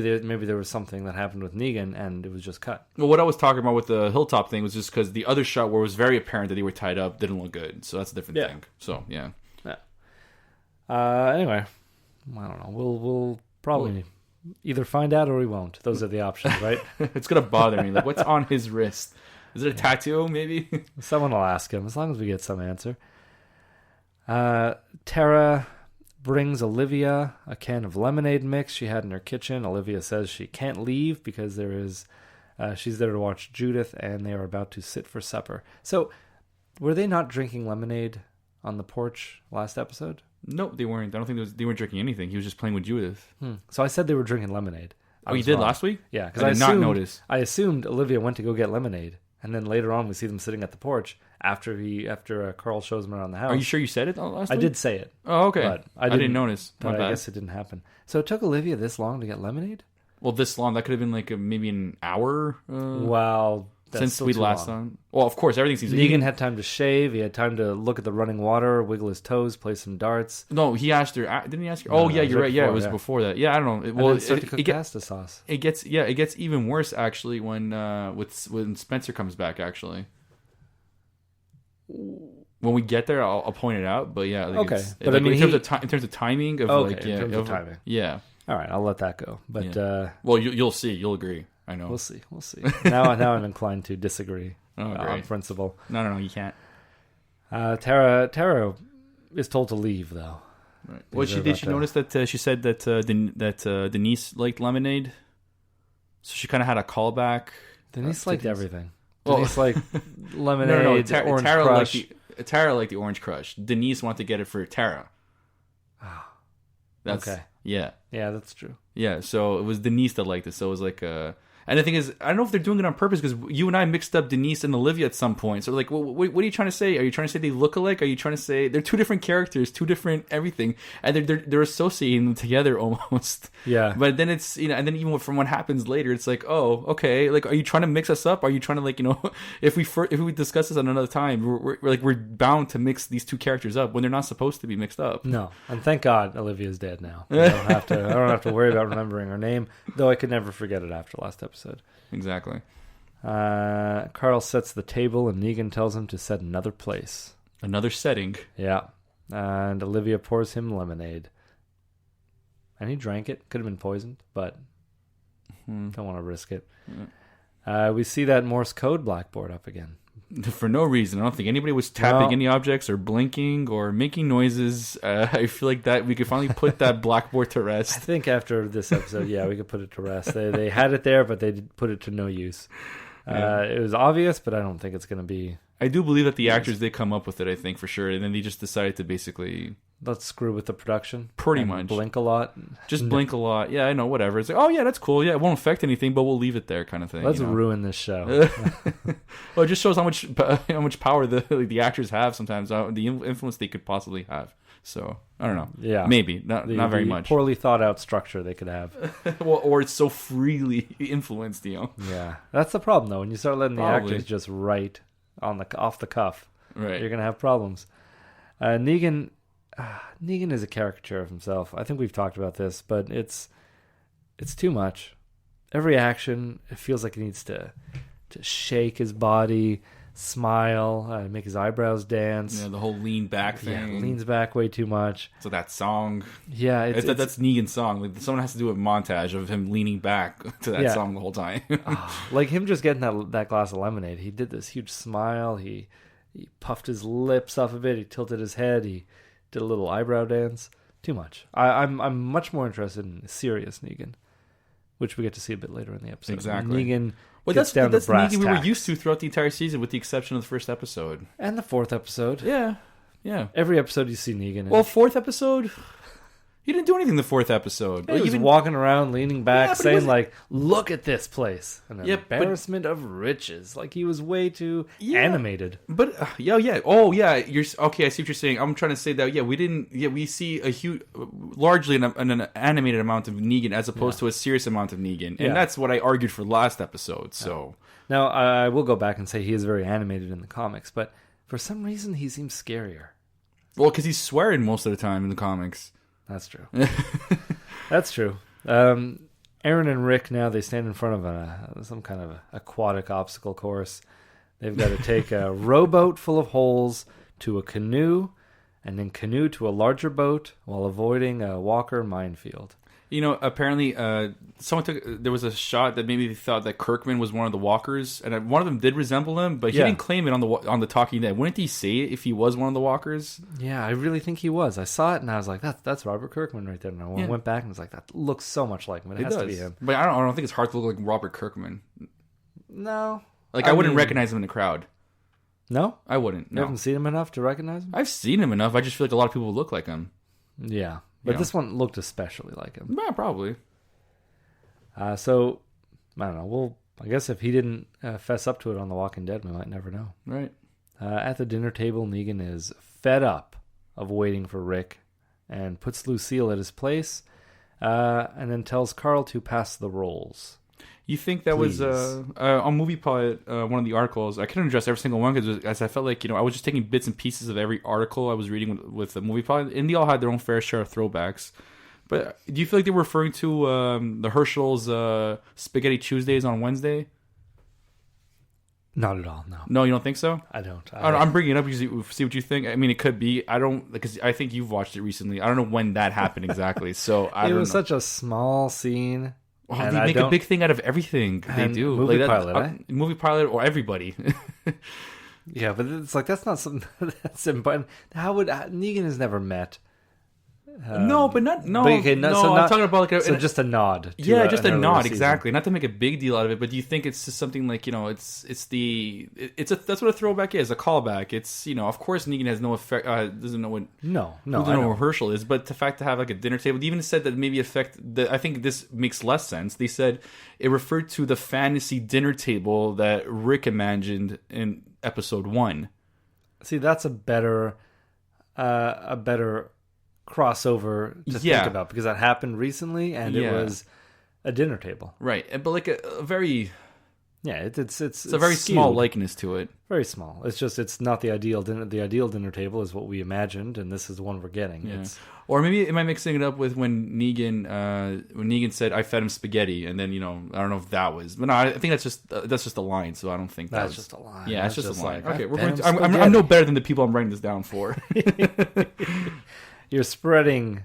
maybe there was something that happened with Negan and it was just cut. Well, what I was talking about with the hilltop thing was just because the other shot where it was very apparent that they were tied up didn't look good. So that's a different thing. So, yeah. Anyway, I don't know. We'll probably either find out or we won't. Those are the options, right? It's going to bother me. Like, what's on his wrist? Is it a tattoo, maybe? Someone will ask him, as long as we get some answer. Tara brings Olivia a can of lemonade mix she had in her kitchen. Olivia says she can't leave because she's there to watch Judith, and they are about to sit for supper. So, were they not drinking lemonade on the porch last episode? No, they weren't. I don't think they weren't drinking anything. He was just playing with Judith. So I said they were drinking lemonade. Oh, you did last week? Yeah, because I did not notice. I assumed Olivia went to go get lemonade, and then later on we see them sitting at the porch after Carl shows them around the house. Are you sure you said it last week? I did say it. Oh, okay. But I didn't notice. But I guess it didn't happen. So it took Olivia this long to get lemonade? Well, this long. That could have been like maybe an hour. Wow. Since we last time. Well, of course, everything seems... Negan had time to shave. He had time to look at the running water, wiggle his toes, play some darts. No, he asked her... Didn't he ask her? Oh, yeah, you're right. Yeah, it was before that. Yeah, I don't know. Well, start to cook pasta sauce. It gets even worse, actually, when Spencer comes back, actually. When we get there, I'll point it out. But yeah, okay. But I mean, in terms of timing, of in terms of timing, yeah. All right, I'll let that go. But well, you'll see. You'll agree. I know. We'll see. Now I'm inclined to disagree on principle. No, you can't. Tara is told to leave, though. Right. Well, did she notice that she said that Denise liked lemonade? So she kind of had a callback. Denise liked everything. Denise liked lemonade, Orange Tara Crush. Tara liked the Orange Crush. Denise wanted to get it for Tara. Okay. Yeah. Yeah, that's true. Yeah, so it was Denise that liked it. So it was like and the thing is, I don't know if they're doing it on purpose because you and I mixed up Denise and Olivia at some point. So like, what are you trying to say? Are you trying to say they look alike? Are you trying to say they're two different characters, two different everything, and they're associating them together almost? Yeah. But then it's and then even from what happens later, it's like, oh, okay. Like, are you trying to mix us up? Are you trying to if we discuss this on another time, we're bound to mix these two characters up when they're not supposed to be mixed up. No, and thank God Olivia's dead now. I don't have to worry about remembering her name, though I could never forget it after last episode. Exactly. Carl sets the table and Negan tells him to set another place. Another setting. Yeah. And Olivia pours him lemonade. And he drank it. Could have been poisoned, but don't want to risk it. We see that Morse code blackboard up again. For no reason. I don't think anybody was tapping any objects or blinking or making noises. I feel like that we could finally put that blackboard to rest. I think after this episode, we could put it to rest. They had it there, but they did put it to no use. It was obvious, but I don't think it's going to be... I do believe that the actors did come up with it, I think, for sure. And then they just decided to basically... Let's screw with the production. Pretty much. Blink a lot. Just blink a lot. Yeah, I know, whatever. It's like, oh, yeah, that's cool. Yeah, it won't affect anything, but we'll leave it there kind of thing. Let's ruin this show. Well, it just shows how much power the actors have sometimes, the influence they could possibly have. So, I don't know. Yeah. Maybe. Not very much. Poorly thought out structure they could have. Well, or it's so freely influenced, Yeah. That's the problem, though. When you start letting the actors just write off the cuff, right, you're going to have problems. Negan is a caricature of himself. I think we've talked about this, but it's too much. Every action, it feels like he needs to shake his body, smile, make his eyebrows dance. Yeah, the whole lean back thing. Yeah, leans back way too much. So that song. Yeah, that's Negan's song. Like someone has to do a montage of him leaning back to that song the whole time. Like him just getting that glass of lemonade. He did this huge smile. He puffed his lips up a bit. He tilted his head. He did a little eyebrow dance. Too much. I'm much more interested in serious Negan, which we get to see a bit later in the episode. Exactly. Negan. Well, that's Negan we were used to throughout the entire season, with the exception of the first episode and the fourth episode. Yeah. Every episode you see Negan in. Well, fourth episode. He didn't do anything in the fourth episode. Yeah, he was walking around, leaning back, saying, like, look at this place. An embarrassment of riches. Like, he was way too animated. But, yeah. Oh, yeah. Okay, I see what you're saying. I'm trying to say that, we see a huge, largely an animated amount of Negan as opposed to a serious amount of Negan. And that's what I argued for last episode, so. Now, I will go back and say he is very animated in the comics, but for some reason he seems scarier. Well, because he's swearing most of the time in the comics. That's true. That's true. Aaron and Rick now, they stand in front of some kind of aquatic obstacle course. They've got to take a rowboat full of holes to a canoe, and then canoe to a larger boat while avoiding a Walker minefield. You know, apparently, there was a shot that maybe they thought that Kirkman was one of the walkers, and one of them did resemble him, but he didn't claim it on the Talking Dead. Wouldn't he say it if he was one of the walkers? Yeah, I really think he was. I saw it and I was like, that's Robert Kirkman right there. And I went back and was like, that looks so much like him. It has to be him. But I don't think it's hard to look like Robert Kirkman. No, I wouldn't recognize him in the crowd. No, I wouldn't. No. You haven't seen him enough to recognize him. I've seen him enough. I just feel like a lot of people look like him. Yeah. But this one looked especially like him. Yeah, probably. So, I don't know. I guess if he didn't fess up to it on The Walking Dead, we might never know. Right. At the dinner table, Negan is fed up of waiting for Rick and puts Lucille at his place and then tells Carl to pass the rolls. You think that was on Movie Pilot, one of the articles? I couldn't address every single one because I felt like I was just taking bits and pieces of every article I was reading with the Movie Pilot, and they all had their own fair share of throwbacks. But do you feel like they were referring to the Herschel's Spaghetti Tuesdays on Wednesday? Not at all. No. No, you don't think so? I don't. I'm bringing it up because you see what you think. I mean, it could be. I don't, because I think you've watched it recently. I don't know when that happened exactly. So it was such a small scene. Oh, they make a big thing out of everything. They do. Movie Pilot, Movie Pilot or everybody. Yeah, but it's like that's not something that's important. How would Negan has never met? No. I'm talking about just a nod. Just a nod, exactly. Not to make a big deal out of it, but do you think it's just something like that's what a throwback is, a callback. It's of course Negan has no effect, doesn't know what doesn't know what Herschel is, but the fact to have like a dinner table, they even said that maybe I think this makes less sense. They said it referred to the fantasy dinner table that Rick imagined in episode 1. See, that's a better crossover to think about because that happened recently and it was a dinner table, right? But like a very it's a very skewed. small likeness to it. Very small. It's not the ideal dinner. The ideal dinner table is what we imagined, and this is the one we're getting. Yeah. Or maybe am I mixing it up with when Negan said I fed him spaghetti, and then I don't know if that was, but no, I think that's just a line. So I don't think that's just a line. Yeah, it's just a line. Okay, I'm no better than the people I'm writing this down for. You're spreading.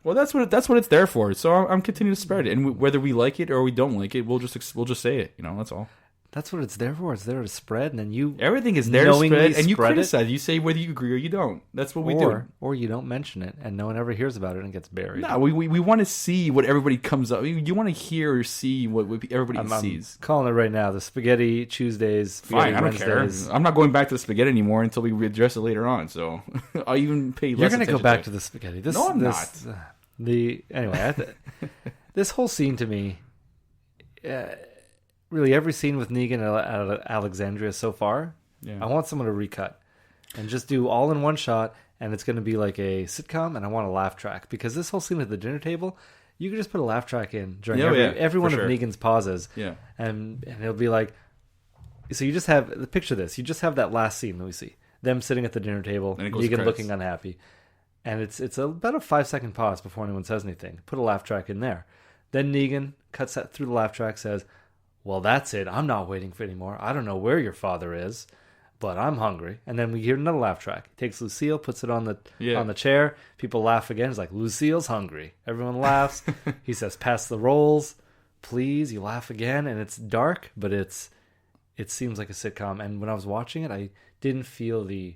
Well, that's what it's there for. So I'm continuing to spread it, and whether we like it or we don't like it, we'll just say it. That's all. That's what it's there for. It's there to spread, and then everything is there to spread, and you criticize. You say whether you agree or you don't. That's what we do. Or you don't mention it, and no one ever hears about it, and it gets buried. No, we want to see what everybody comes up. You want to hear or see what everybody sees. I'm calling it right now. The Spaghetti Tuesdays. Fine, I don't care. I'm not going back to the spaghetti anymore until we address it later on. So I'll even pay less. You're going to go back to the spaghetti. No, I'm not. This whole scene to me. Really, every scene with Negan at Alexandria so far, I want someone to recut and just do all in one shot, and it's going to be like a sitcom, and I want a laugh track. Because this whole scene at the dinner table, you can just put a laugh track in during every one of Negan's pauses. Yeah. And it'll be like, so you just have, picture this, you just have that last scene that we see. Them sitting at the dinner table, Negan looking unhappy. And it's about a 5-second pause before anyone says anything. Put a laugh track in there. Then Negan cuts that through the laugh track, says, well, that's it. I'm not waiting for anymore. I don't know where your father is, but I'm hungry. And then we hear another laugh track. He takes Lucille, puts it on the chair. People laugh again. It's like, Lucille's hungry. Everyone laughs. He says, pass the rolls, please. You laugh again. And it's dark, but it seems like a sitcom. And when I was watching it, I didn't feel the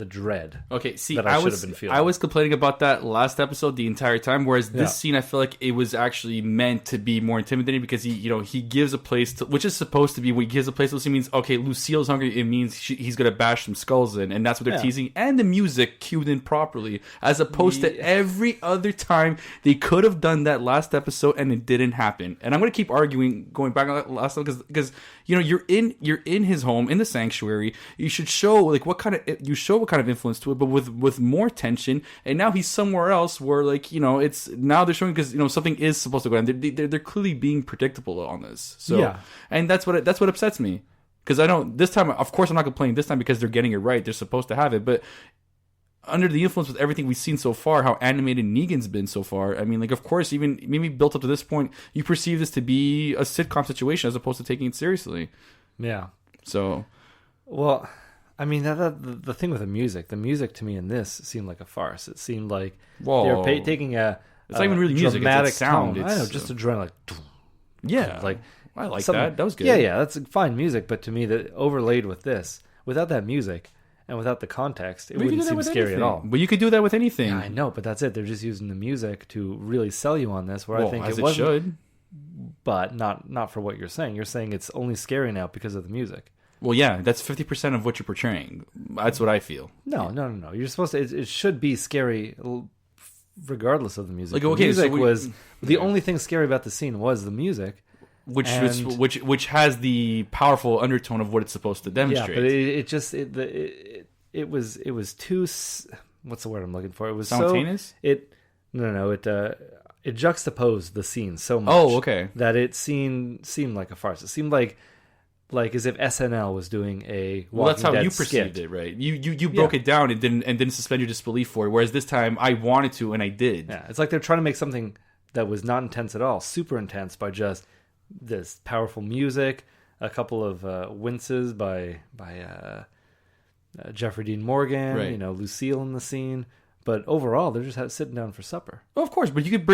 dread. Okay, see, that I should have been feeling. I was complaining about that last episode the entire time, whereas this scene, I feel like it was actually meant to be more intimidating because he gives a place to, which is supposed to be, when he gives a place to Lucille, means okay, Lucille's hungry. It means he's gonna bash some skulls in, and that's what they're teasing. And the music cued in properly, as opposed to every other time they could have done that last episode and it didn't happen. And I'm gonna keep arguing, going back on that last time, because you're in his home in the sanctuary. You should show what kind of influence to it, but with more tension. And now he's somewhere else where it's now they're showing, because something is supposed to go on. They're clearly being predictable on this. So and that's what upsets me, because I don't, this time, of course I'm not complaining this time because they're getting it right. They're supposed to have it, but under the influence with everything we've seen so far, how animated Negan's been so far, I mean, like, of course, even maybe built up to this point, you perceive this to be a sitcom situation as opposed to taking it seriously. Yeah. So, well, I mean, the thing with the music to me in this seemed like a farce. It seemed like they were taking a it's not even really music, dramatic it's sound. Tone. I know, just a dramatic. Yeah, like I like that. That was good. Yeah, that's fine music. But to me, that overlaid with this, without that music and without the context, it wouldn't seem scary at all. But you could do that with anything. Yeah, I know, but that's it. They're just using the music to really sell you on this. Where I think as it wasn't, should. But not for what you're saying. You're saying it's only scary now because of the music. Well, yeah, that's 50% of what you're portraying. That's what I feel. No. You're supposed to. It should be scary, regardless of the music. Like, okay, the music so was the only thing scary about the scene was the music, which has the powerful undertone of what it's supposed to demonstrate. Yeah, but it was too. What's the word I'm looking for? It was simultaneous. It juxtaposed the scene so much. Oh, okay. That it seemed like a farce. It seemed like as if SNL was doing a Walking that's how Dead you perceived skit. it, right? You broke it down and didn't suspend your disbelief for it. Whereas this time I wanted to and I did. Yeah, it's like they're trying to make something that was not intense at all, super intense by just this powerful music, a couple of winces by Jeffrey Dean Morgan, right. Lucille in the scene. But overall, they're just sitting down for supper. Well, of course, but you could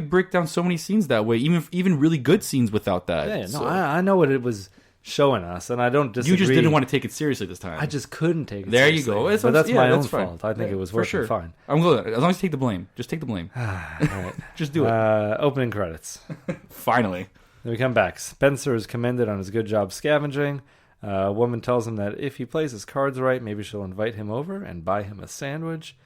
break down so many scenes that way, even really good scenes without that. Yeah, no, I know what it was showing us, and I don't disagree. You just didn't want to take it seriously this time. I just couldn't take it there seriously. There you go. But that's my own fine. fault. I think it was working fine. I'm good. As long as you take the blame. Just take the blame. All right. Just do it. Opening credits. Finally. Then we come back. Spencer is commended on his good job scavenging. A woman tells him that if he plays his cards right, maybe she'll invite him over and buy him a sandwich.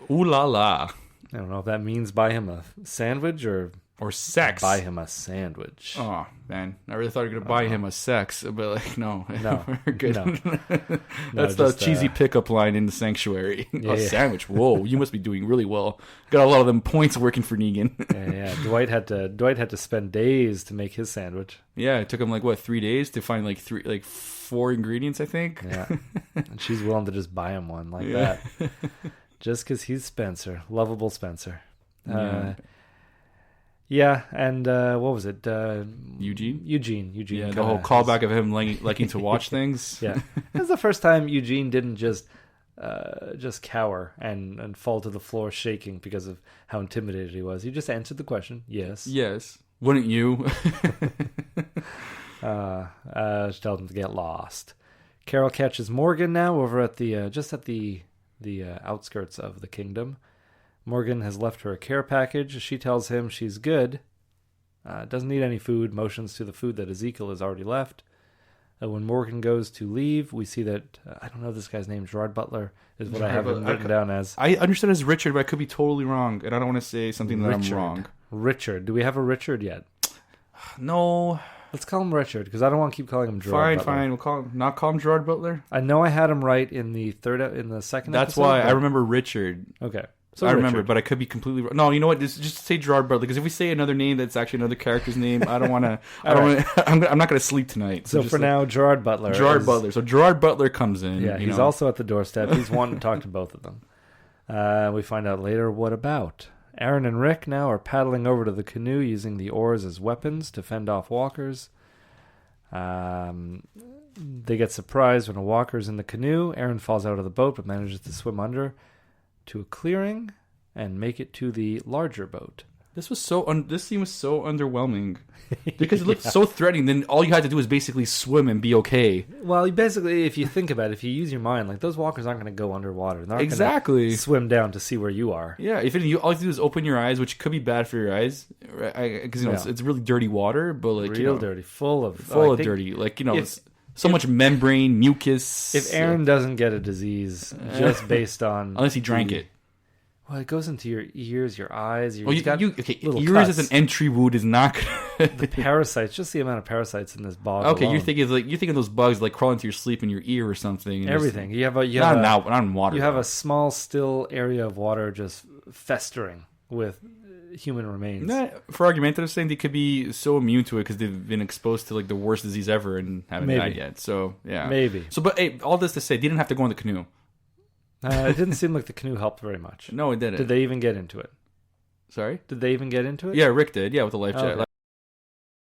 Ooh la la. I don't know if that means buy him a sandwich or sex. Buy him a sandwich. Oh, man. I really thought you were going to buy him a sex, but no. We're good. No. That's the cheesy pickup line in The Sanctuary. Sandwich. Whoa, you must be doing really well. Got a lot of them points working for Negan. Yeah. Dwight had to spend days to make his sandwich. Yeah, it took him 3 days to find 4 ingredients, I think. Yeah. And she's willing to just buy him one like that. Just because he's Spencer. Lovable Spencer. Yeah, and what was it? Eugene. Yeah, the whole callback of him liking to watch things. Yeah, that's the first time Eugene didn't just cower and fall to the floor shaking because of how intimidated he was. He just answered the question. Yes. Wouldn't you? She told him to get lost. Carol catches Morgan now over at the outskirts of the kingdom. Morgan has left her a care package. She tells him she's good. Doesn't need any food. Motions to the food that Ezekiel has already left. When Morgan goes to leave, we see that, I don't know this guy's name, Gerard Butler is what I have him written down as. I understood as Richard, but I could be totally wrong, and I don't want to say something that I'm wrong. Richard. Do we have a Richard yet? No. Let's call him Richard, because I don't want to keep calling him Gerard Butler. Fine. We'll call him Gerard Butler. I know I had him right in the second That's episode. why I remember Richard. Okay. So I remember, but I could be completely wrong. No, you know what? Just say Gerard Butler, because if we say another name that's actually another character's name, I don't want to. I'm not going to sleep tonight. So for now, Gerard Butler. Butler. So Gerard Butler comes in. Yeah, he's also at the doorstep. He's wanting to talk to both of them. We find out later what about. Aaron and Rick now are paddling over to the canoe using the oars as weapons to fend off walkers. They get surprised when a walker's in the canoe. Aaron falls out of the boat but manages to swim under to a clearing and make it to the larger boat. This scene was so underwhelming because it looked so threatening. Then all you had to do was basically swim and be okay. Well, basically, if you think about it, if you use your mind, those walkers aren't going to go underwater. They're not exactly going to swim down to see where you are. Yeah, all you have to do is open your eyes, which could be bad for your eyes, because it's really dirty water, but real dirty, full of dirty, so much membrane, mucus. If Aaron doesn't get a disease just based on unless he drank it. Well, it goes into your ears, your eyes. Ears as an entry wound is not the parasites. Just the amount of parasites in this bog. Okay, alone. you're thinking those bugs crawl into your sleep in your ear or something. Everything. You have not in water. You have a small, still area of water just festering with human remains. For argumentative sake, they could be so immune to it because they've been exposed to the worst disease ever and haven't died yet. So yeah, maybe. So, but hey, all this to say, they didn't have to go in the canoe. It didn't seem like the canoe helped very much. No, it didn't. Did they even get into it? Sorry? Did they even get into it? Yeah, Rick did. Yeah, with the life jacket. Okay.